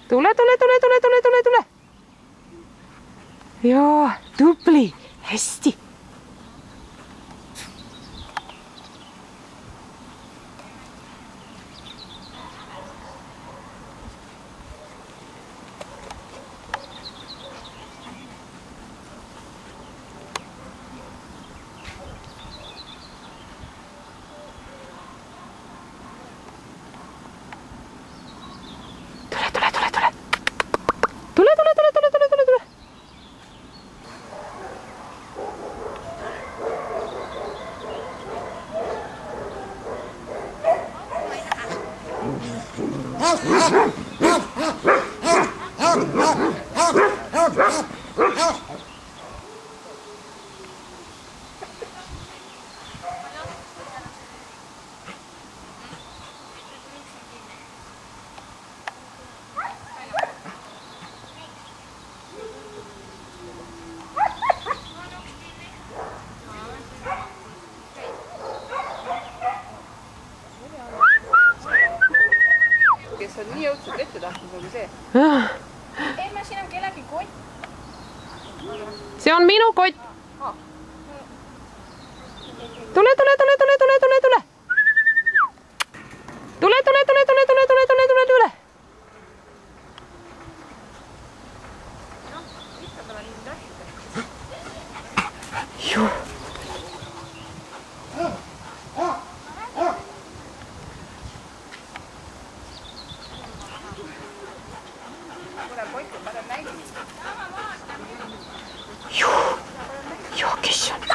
tule, tule, tule, tule, tule, tule, tule. Joo, tubli, hästi. Kes on nii õudselt ette tahtnud nagu see. Ei, ma siin on kellegi kott. See on minu kott. Tule, tule, tule, tule, tule, tule, tule. Tule, tule, tule, tule, tule, tule, tule, tule, tule. Joo. Joo, kes on?